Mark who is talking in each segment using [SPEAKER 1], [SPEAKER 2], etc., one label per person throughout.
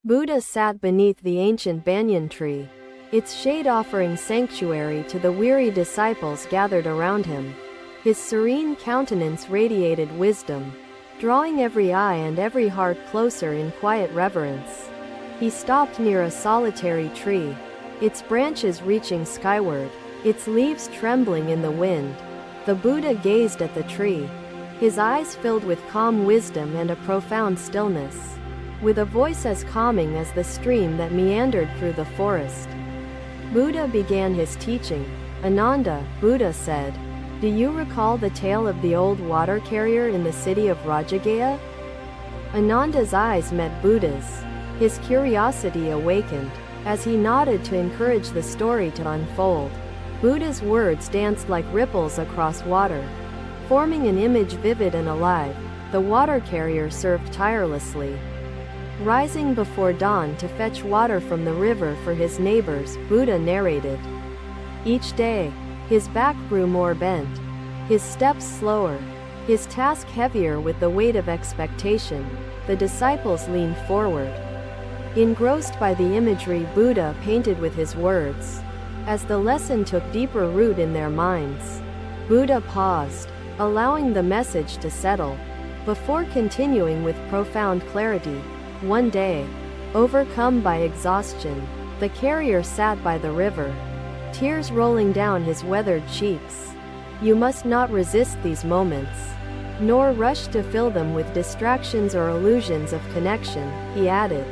[SPEAKER 1] Buddha sat beneath the ancient banyan tree, its shade offering sanctuary to the weary disciples gathered around him. His serene countenance radiated wisdom, drawing every eye and every heart closer in quiet reverence. He stopped near a solitary tree, its branches reaching skyward, its leaves trembling in the wind. The Buddha gazed at the tree, his eyes filled with calm wisdom and a profound stillness. With a voice as calming as the stream that meandered through the forest, Buddha began his teaching. "Ananda," Buddha said, "do you recall the tale of the old water carrier in the city of Rajagaya?" Ananda's eyes met Buddha's, his curiosity awakened. As he nodded to encourage the story to unfold, Buddha's words danced like ripples across water, forming an image vivid and alive. The water carrier served tirelessly, rising before dawn to fetch water from the river for his neighbors, Buddha narrated. Each day, his back grew more bent, his steps slower, his task heavier with the weight of expectation. The disciples leaned forward, engrossed by the imagery Buddha painted with his words. As the lesson took deeper root in their minds, Buddha paused, allowing the message to settle, before continuing with profound clarity. One day, overcome by exhaustion, the carrier sat by the river, tears rolling down his weathered cheeks. "You must not resist these moments, nor rush to fill them with distractions or illusions of connection," he added.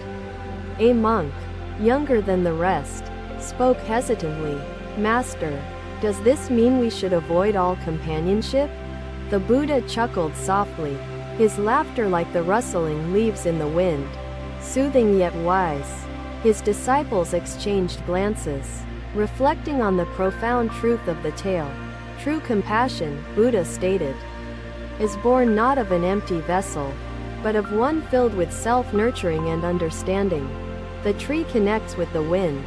[SPEAKER 1] A monk, younger than the rest, spoke hesitantly. "Master, does this mean we should avoid all companionship?" The Buddha chuckled softly, his laughter like the rustling leaves in the wind, soothing yet wise. His disciples exchanged glances, reflecting on the profound truth of the tale. "True compassion," Buddha stated, "is born not of an empty vessel, but of one filled with self-nurturing and understanding. The tree connects with the wind,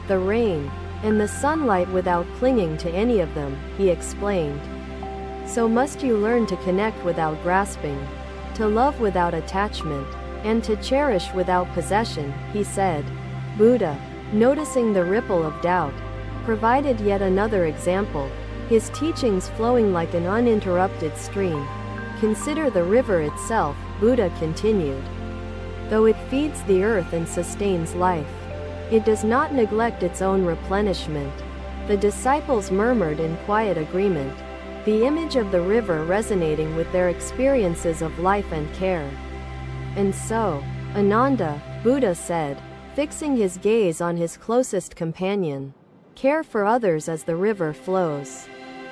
[SPEAKER 1] the rain, and the sunlight without clinging to any of them," he explained. "So must you learn to connect without grasping, to love without attachment, and to cherish without possession," he said. Buddha, noticing the ripple of doubt, provided yet another example, his teachings flowing like an uninterrupted stream. "Consider the river itself," Buddha continued. "Though it feeds the earth and sustains life, it does not neglect its own replenishment." The disciples murmured in quiet agreement, the image of the river resonating with their experiences of life and care. "And so, Ananda," Buddha said, fixing his gaze on his closest companion, "care for others as the river flows,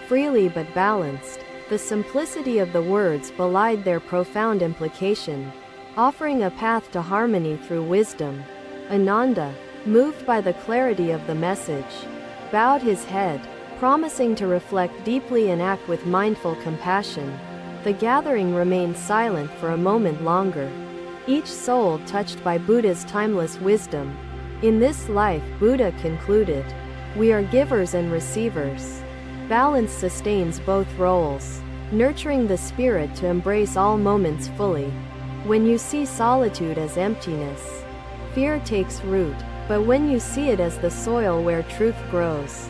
[SPEAKER 1] freely but balanced." The simplicity of the words belied their profound implication, offering a path to harmony through wisdom. Ananda, moved by the clarity of the message, bowed his head, promising to reflect deeply and act with mindful compassion. The gathering remained silent for a moment longer, each soul touched by Buddha's timeless wisdom. "In this life," Buddha concluded, "we are givers and receivers. Balance sustains both roles, nurturing the spirit to embrace all moments fully. When you see solitude as emptiness, fear takes root, but when you see it as the soil where truth grows,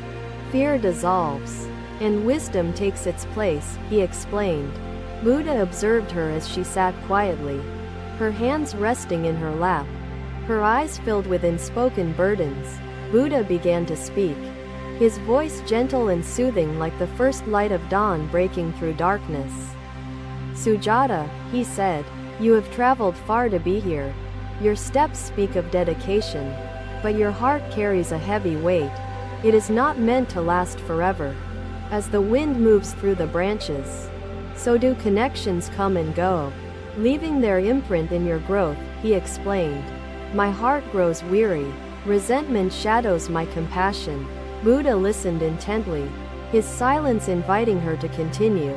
[SPEAKER 1] fear dissolves, and wisdom takes its place," he explained. Buddha observed her as she sat quietly, her hands resting in her lap, her eyes filled with unspoken burdens. Buddha began to speak, his voice gentle and soothing like the first light of dawn breaking through darkness. "Sujata," he said, "you have traveled far to be here. Your steps speak of dedication, but your heart carries a heavy weight. It is not meant to last forever. As the wind moves through the branches, so do connections come and go, leaving their imprint in your growth," he explained. "My heart grows weary, resentment shadows my compassion." Buddha listened intently, his silence inviting her to continue,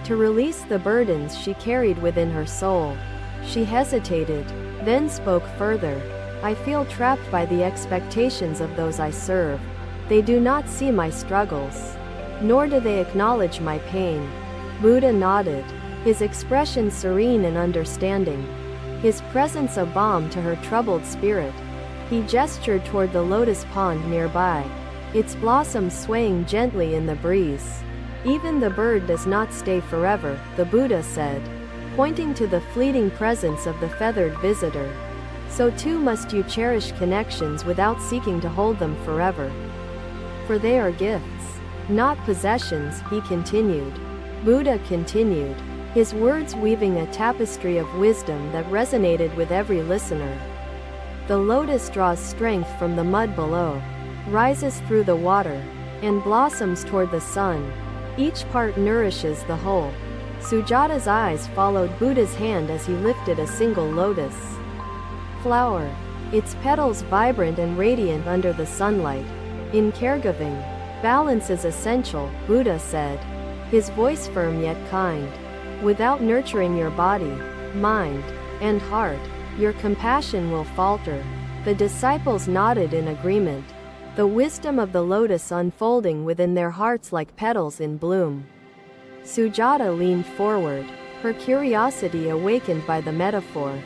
[SPEAKER 1] to release the burdens she carried within her soul. She hesitated, then spoke further. "I feel trapped by the expectations of those I serve. They do not see my struggles, nor do they acknowledge my pain." Buddha nodded, his expression serene and understanding. his presence a balm to her troubled spirit. He gestured toward the lotus pond nearby, its blossoms swaying gently in the breeze. Even the bird does not stay forever, the Buddha said, pointing to the fleeting presence of the feathered visitor. So too must you cherish connections without seeking to hold them forever. For they are gifts, not possessions, he continued. Buddha continued, his words weaving a tapestry of wisdom that resonated with every listener. The lotus draws strength from the mud below, rises through the water, and blossoms toward the sun. Each part nourishes the whole. Sujata's eyes followed Buddha's hand as he lifted a single lotus flower, its petals vibrant and radiant under the sunlight. In caregiving, balance is essential, Buddha said, his voice firm yet kind. Without nurturing your body, mind, and heart, your compassion will falter. The disciples nodded in agreement, the wisdom of the lotus unfolding within their hearts like petals in bloom. Sujata leaned forward, her curiosity awakened by the metaphor.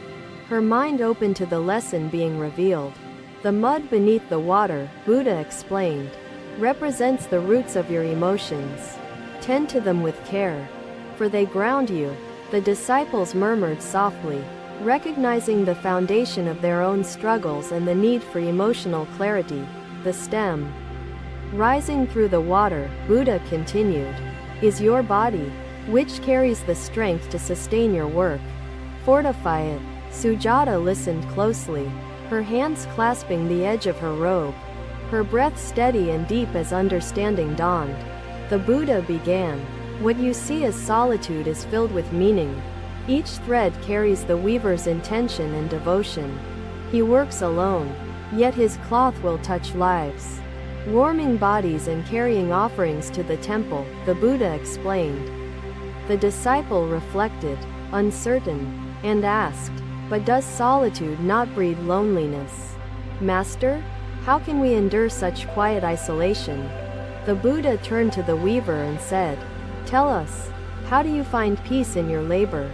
[SPEAKER 1] Her mind open to the lesson being revealed. The mud beneath the water, Buddha explained, represents the roots of your emotions. Tend to them with care, for they ground you. The disciples murmured softly, recognizing the foundation of their own struggles and the need for emotional clarity. The stem, rising through the water, Buddha continued, is your body, which carries the strength to sustain your work. Fortify it. Sujata listened closely, her hands clasping the edge of her robe, her breath steady and deep as understanding dawned. The Buddha began, what you see as solitude is filled with meaning. Each thread carries the weaver's intention and devotion. He works alone, yet his cloth will touch lives, warming bodies and carrying offerings to the temple, the Buddha explained. The disciple reflected, uncertain, and asked, but does solitude not breed loneliness? Master, how can we endure such quiet isolation? The Buddha turned to the weaver and said, tell us, how do you find peace in your labor?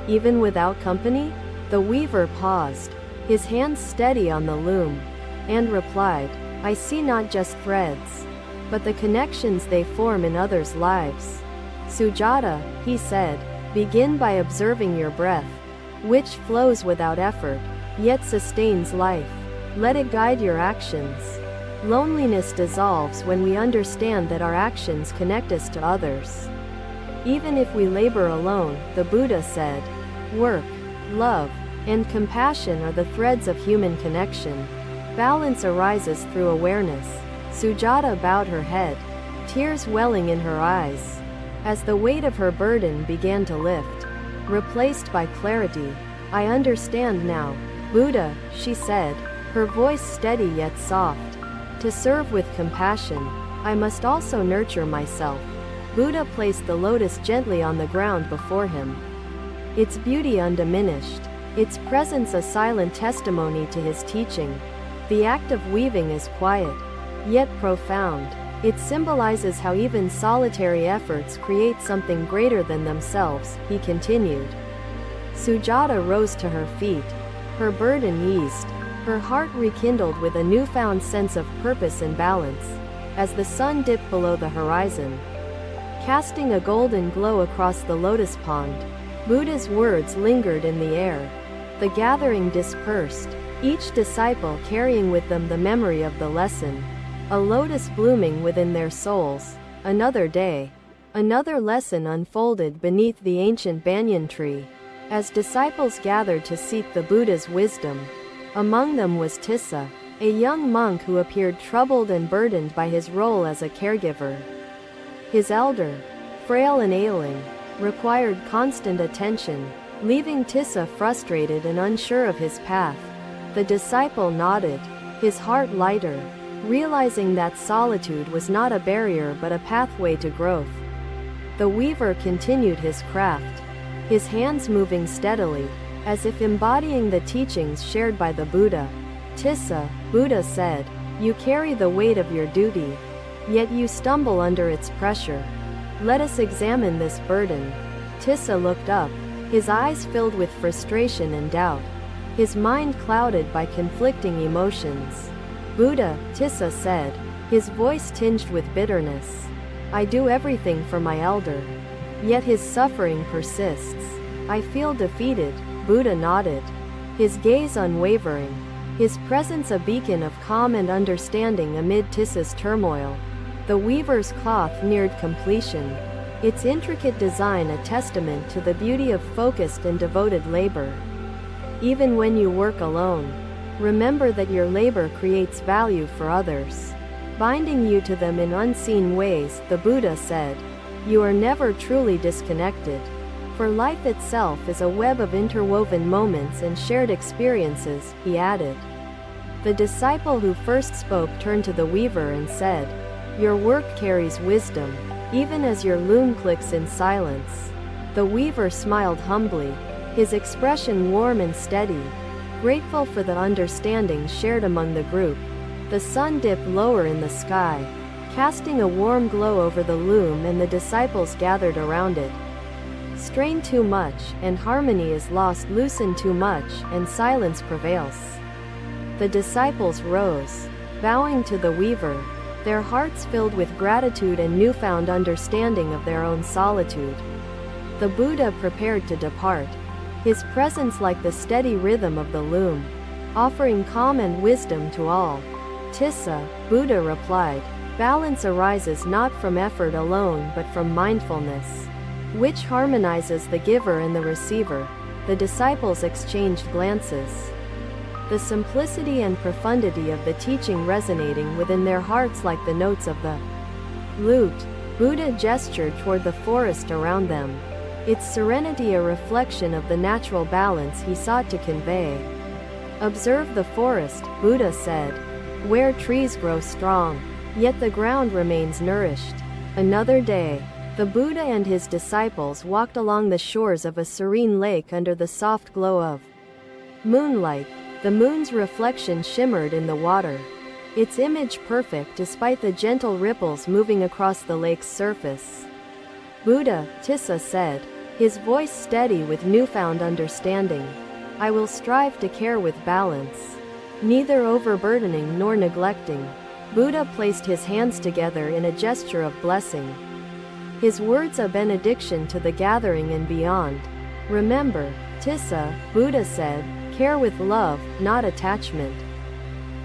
[SPEAKER 1] Even without company? The weaver paused, his hands steady on the loom, and replied, I see not just threads, but the connections they form in others' lives. Sujata, he said, begin by observing your breath, which flows without effort, yet sustains life. Let it guide your actions. Loneliness dissolves when we understand that our actions connect us to others. Even if we labor alone, the Buddha said, work, love, and compassion are the threads of human connection. Balance arises through awareness. Sujata bowed her head, tears welling in her eyes, as the weight of her burden began to lift, replaced by clarity. I understand now, Buddha, she said, her voice steady yet soft. To serve with compassion, I must also nurture myself. Buddha placed the lotus gently on the ground before him, its beauty undiminished, its presence a silent testimony to his teaching. The act of weaving is quiet, yet profound. It symbolizes how even solitary efforts create something greater than themselves, he continued. Sujata rose to her feet, her burden eased, her heart rekindled with a newfound sense of purpose and balance, as the sun dipped below the horizon, casting a golden glow across the lotus pond. Buddha's words lingered in the air. The gathering dispersed, each disciple carrying with them the memory of the lesson, a lotus blooming within their souls. Another day, another lesson unfolded beneath the ancient banyan tree, as disciples gathered to seek the Buddha's wisdom. Among them was Tissa, a young monk who appeared troubled and burdened by his role as a caregiver. His elder, frail and ailing, required constant attention, leaving Tissa frustrated and unsure of his path. The disciple nodded, his heart lighter, realizing that solitude was not a barrier but a pathway to growth. The weaver continued his craft, his hands moving steadily, as if embodying the teachings shared by the Buddha. Tissa, Buddha said, you carry the weight of your duty, yet you stumble under its pressure. Let us examine this burden. Tissa looked up, his eyes filled with frustration and doubt, his mind clouded by conflicting emotions. Buddha, Tissa said, his voice tinged with bitterness. I do everything for my elder. Yet his suffering persists. I feel defeated. Buddha nodded, his gaze unwavering, his presence a beacon of calm and understanding amid Tissa's turmoil. The weaver's cloth neared completion, its intricate design a testament to the beauty of focused and devoted labor. Even when you work alone, remember that your labor creates value for others, binding you to them in unseen ways, the Buddha said. You are never truly disconnected, for life itself is a web of interwoven moments and shared experiences, he added. The disciple who first spoke turned to the weaver and said, Your work carries wisdom, even as your loom clicks in silence. The weaver smiled humbly, his expression warm and steady, grateful for the understanding shared among the group. The sun dipped lower in the sky, casting a warm glow over the loom, and the disciples gathered around it. Strain too much, and harmony is lost. Loosen too much, and silence prevails. The disciples rose, bowing to the weaver, their hearts filled with gratitude and newfound understanding of their own solitude. The Buddha prepared to depart, his presence like the steady rhythm of the loom, offering calm and wisdom to all. Tissa, Buddha replied, balance arises not from effort alone but from mindfulness, which harmonizes the giver and the receiver. The disciples exchanged glances, the simplicity and profundity of the teaching resonating within their hearts like the notes of the lute. Buddha gestured toward the forest around them, its serenity a reflection of the natural balance he sought to convey. Observe the forest, Buddha said, where trees grow strong, yet the ground remains nourished. Another day, the Buddha and his disciples walked along the shores of a serene lake under the soft glow of moonlight. The moon's reflection shimmered in the water, its image perfect despite the gentle ripples moving across the lake's surface. Buddha, Tissa said, his voice steady with newfound understanding, I will strive to care with balance, neither overburdening nor neglecting. Buddha placed his hands together in a gesture of blessing, his words a benediction to the gathering and beyond. Remember, Tissa, Buddha said, care with love, not attachment.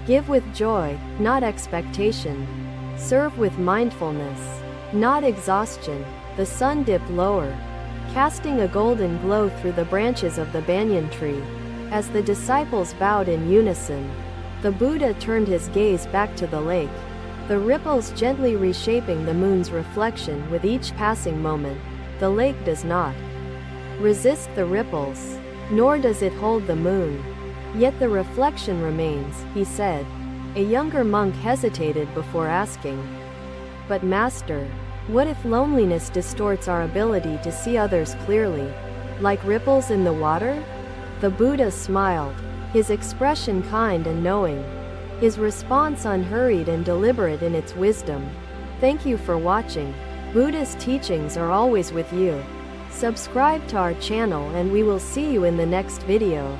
[SPEAKER 1] Give with joy, not expectation. Serve with mindfulness, not exhaustion. The sun dipped lower, casting a golden glow through the branches of the banyan tree. As the disciples bowed in unison, the Buddha turned his gaze back to the lake, the ripples gently reshaping the moon's reflection with each passing moment. The lake does not resist the ripples, nor does it hold the moon. Yet the reflection remains, he said. A younger monk hesitated before asking, but Master, what if loneliness distorts our ability to see others clearly, like ripples in the water? The Buddha smiled, his expression kind and knowing, his response unhurried and deliberate in its wisdom. Thank you for watching. Buddha's teachings are always with you. Subscribe to our channel and we will see you in the next video.